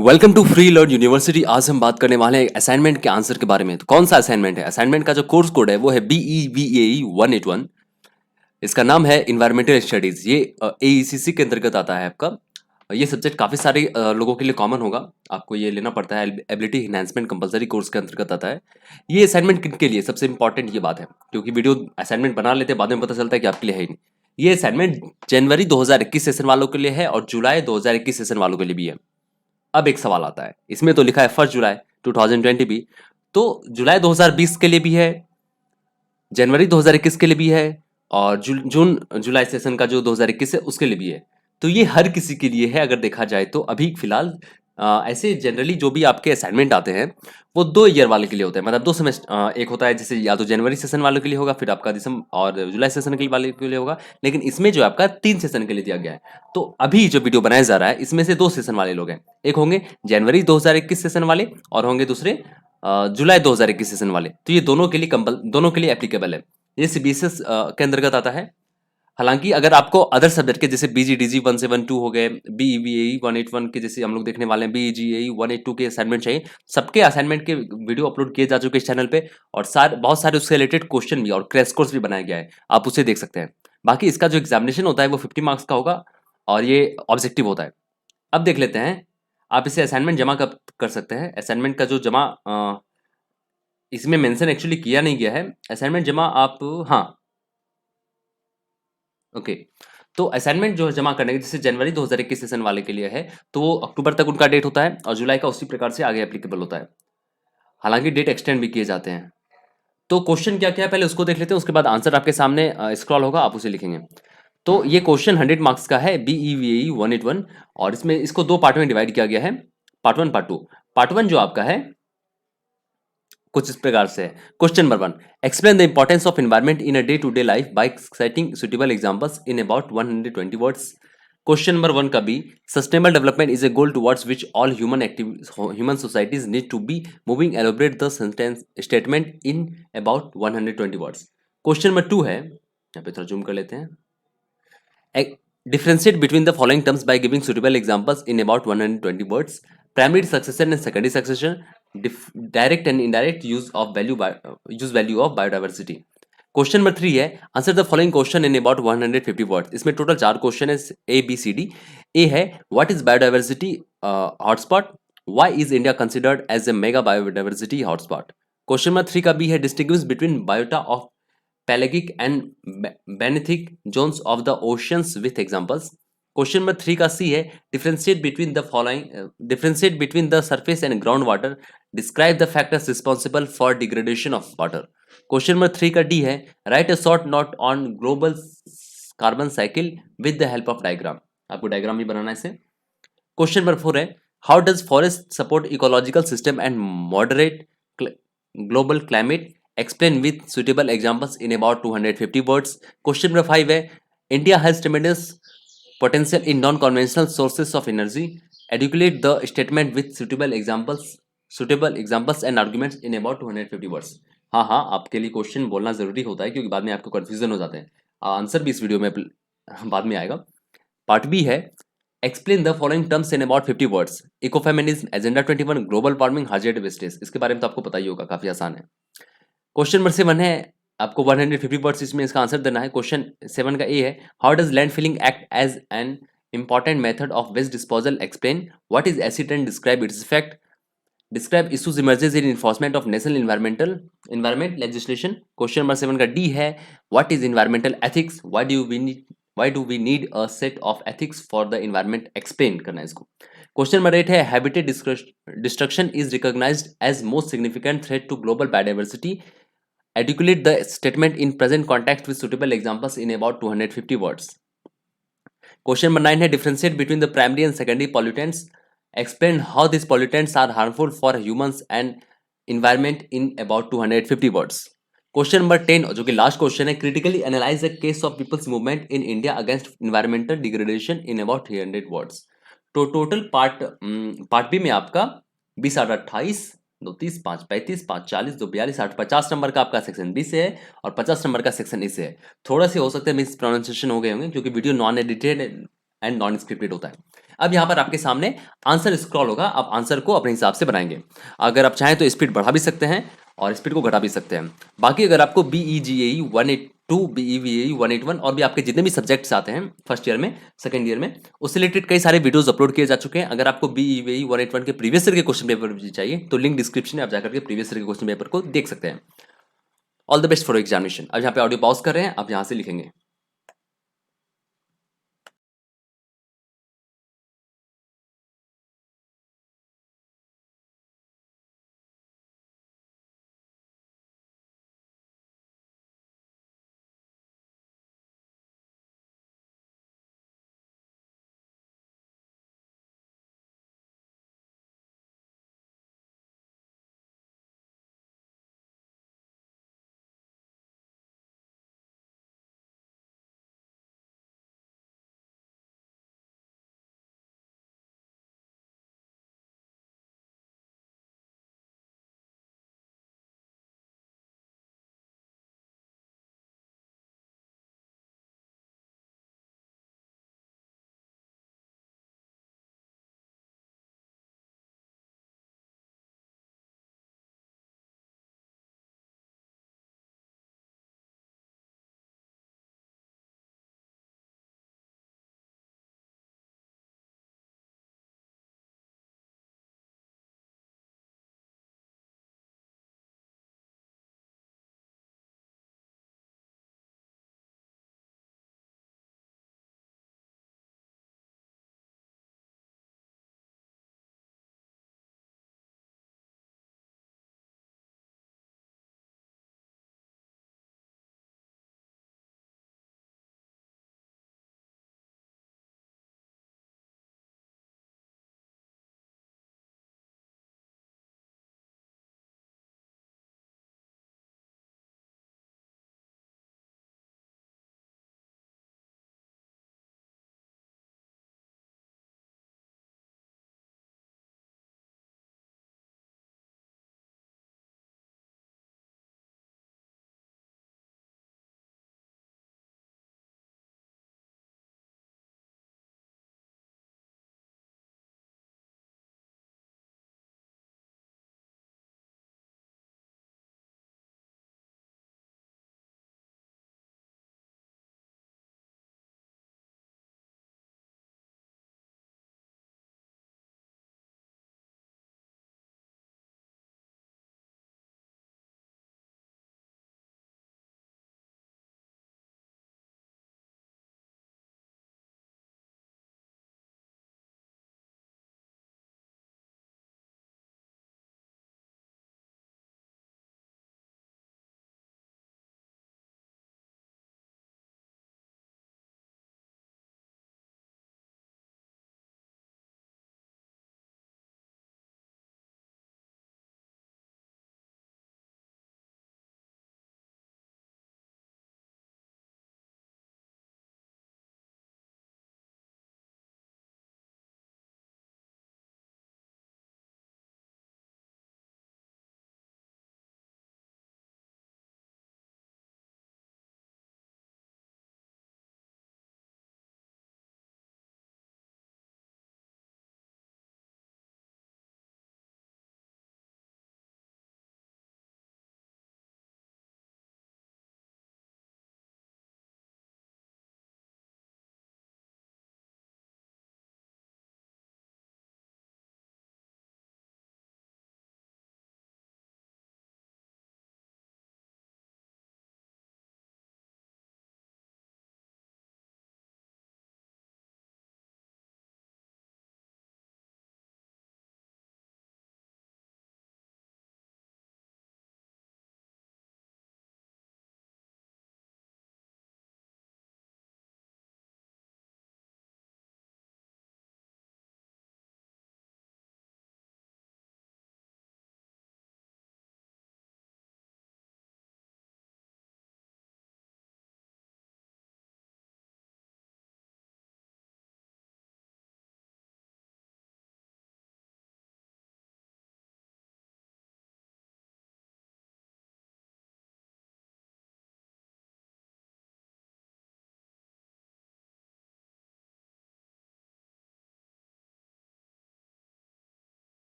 Welcome to Free Learn University. आज हम बात करने वाले हैं असाइनमेंट के आंसर के बारे में। तो कौन सा असाइनमेंट है? असाइनमेंट का जो कोर्स कोड है वो है BEVAE 181। इसका नाम है इन्वायरमेंटल स्टडीज। ये AECC के अंतर्गत आता है आपका। ये सब्जेक्ट काफ़ी सारे लोगों के लिए कॉमन होगा। आपको ये लेना पड़ता है, एबिलिटी इन्हांसमेंट कंपलसरी कोर्स के अंतर्गत आता है। ये असाइनमेंट किन के लिए? सबसे इंपॉर्टेंट ये बात है, क्योंकि वीडियो असाइनमेंट बना लेते हैं, बाद में पता चलता है कि आपके लिए है ही नहीं। ये असाइनमेंट जनवरी 2021 सेशन वालों के लिए है और जुलाई 2021 सेशन वालों के लिए भी है। अब एक सवाल आता है, इसमें तो लिखा है 1 जुलाई 2020 भी, तो जुलाई 2020 के लिए भी है, जनवरी 2021 के लिए भी है और जून जुलाई सेशन का जो 2021 है उसके लिए भी है। तो ये हर किसी के लिए है अगर देखा जाए तो। अभी फिलहाल ऐसे जनरली जो भी आपके असाइनमेंट आते हैं वो 2 ईयर वाले के लिए होते हैं, मतलब 2 सेमेस्टर। एक होता है जैसे या तो जनवरी सेशन वालों के लिए होगा, फिर आपका दिसंबर और जुलाई सेशन के वाले के लिए होगा। लेकिन इसमें जो आपका 3 सेशन के लिए दिया गया है। तो अभी जो वीडियो बनाया जा रहा है इसमें से 2 सेशन वाले लोग हैं। एक होंगे जनवरी 2021 सेशन वाले और होंगे दूसरे जुलाई 2021 सेशन वाले। तो ये दोनों के लिए एप्लीकेबल है। ये CBSS के अंतर्गत आता है। हालांकि अगर आपको अदर सब्जेक्ट के जैसे BGDG 172 हो गए, BEVAE 181 के जैसे हम लोग देखने वाले हैं, BGAE 182 के असाइनमेंट चाहिए, सबके असाइनमेंट के वीडियो अपलोड किए जा चुके हैं इस चैनल पे। और बहुत सारे उससे रिलेटेड क्वेश्चन भी और क्रैश कोर्स भी बनाया गया है, आप उसे देख सकते हैं। बाकी इसका जो एग्जामिनेशन होता है वो 50 मार्क्स का होगा और ये ऑब्जेक्टिव होता है। अब देख लेते हैं आप इसे असाइनमेंट जमा कब कर सकते हैं। असाइनमेंट का जो जमा इसमें मेंशन एक्चुअली किया नहीं गया है। असाइनमेंट जमा आप, हाँ, ओके। तो असाइनमेंट जो है जमा करने के, जैसे जनवरी 2021 सेशन वाले के लिए है तो वो अक्टूबर तक उनका डेट होता है और जुलाई का उसी प्रकार से आगे एप्लीकेबल होता है। हालांकि डेट एक्सटेंड भी किए जाते हैं। तो क्वेश्चन क्या क्या है पहले उसको देख लेते हैं, उसके बाद आंसर आपके सामने स्क्रॉल होगा, आप उसे लिखेंगे। तो ये क्वेश्चन 100 मार्क्स का है, BEVAE 181। और इसमें इसको 2 पार्ट में डिवाइड किया गया है, पार्ट 1 पार्ट 2। पार्ट 1 जो आपका है कुछ इस प्रकार से है। Question number 1, explain the importance of environment in a day to day life by citing suitable examples in about 120 words. Question number 1 का भी, sustainable development is a goal towards which all human societies need to be moving. Elaborate the sentence statement in about 120 words. Question number 2 है, यहाँ पे थोड़ा zoom कर लेते हैं। Differentiate between the following terms by giving suitable examples in about 120 words. Primary succession and secondary succession, direct and indirect use value of biodiversity. Question number 3 है, answer the following question in about 150 words. इसमें total 4 question है, ABCD। A है, what is biodiversity hotspot, why is India considered as a mega biodiversity hotspot. Question number 3 का B है, distinguish between biota of pelagic and benthic zones of the oceans with examples. Question number 3 का C है, differentiate between the surface and ground water, describe the factors responsible for degradation of water. Question number 3 का D है, right a short note on global carbon cycle with the help of diagram. आपको diagram भी बनाना है इसे। Question number 4 है, how does forest support ecological system and moderate global climate, explain with suitable examples in about 250 words. Question number 5 है, India has tremendous potential in non-conventional sources of energy. Articulate the statement with suitable examples and arguments in about 250 words. हाँ हाँ, आपके लिए question बोलना जरूरी होता है क्योंकि बाद में आपको कंफ्यूजन हो जाते हैं। आंसर भी इस वीडियो में बाद में आएगा। पार्ट बी है, explain the following terms in about 50 words. Ecofeminism, agenda 21, global warming, हाजिर वेस्टेज। इसके बारे में तो आपको पता ही होगा, काफी आसान है। क्वेश्चन नंबर 7 है, आपको 150 वर्ड्स इसमें इसका आंसर देना है। क्वेश्चन 7 का ए है, how does land filling act as an important method of waste disposal, explain what is acid and describe its effect, describe issues emerges in enforcement of national environment legislation. Question number 7 का D है, what is environmental ethics, why do we need a set of ethics for the environment, explain करना है इसको। Question number 8 है, habitat destruction is recognised as most significant threat to global biodiversity, articulate the statement in present context with suitable examples in about 250 words. Question number 9 है, differentiate between the primary and secondary pollutants, explain how these pollutants are harmful for humans and environment in about 250 words. Question number 10 जो कि last question है, critically analyze the case of people's movement in India against environmental degradation in about 300 words. तो total part B में आपका 20 8 28 2 30 5 35 5 40 2 42 8 50 number का आपका section B से है और 50 नंबर का सेक्शन ए से है। थोड़ा से हो सकता है मिस प्रोनाउंसिएशन हो गए होंगे क्योंकि video non edited and non scripted होता है। अब यहाँ पर आपके सामने आंसर स्क्रॉल होगा, आप आंसर को अपने हिसाब से बनाएंगे। अगर आप चाहें तो स्पीड बढ़ा भी सकते हैं और स्पीड को घटा भी सकते हैं। बाकी अगर आपको BEGAE 182, BEVAE 181 और भी आपके जितने भी सब्जेक्ट्स आते हैं फर्स्ट ईयर में, सेकंड ईयर में, उससे रिलेटेड कई सारे वीडियोस अपलोड किए जा चुके हैं। अगर आपको BEVAE 181 के प्रीवियस ईयर के क्वेश्चन पेपर भी चाहिए तो लिंक डिस्क्रिप्शन में आप जाकर के प्रीवियस ईयर के क्वेश्चन पेपर को देख सकते हैं। All the best for examination. अब यहाँ पे ऑडियो पॉज कर रहे हैं, आप यहाँ से लिखेंगे।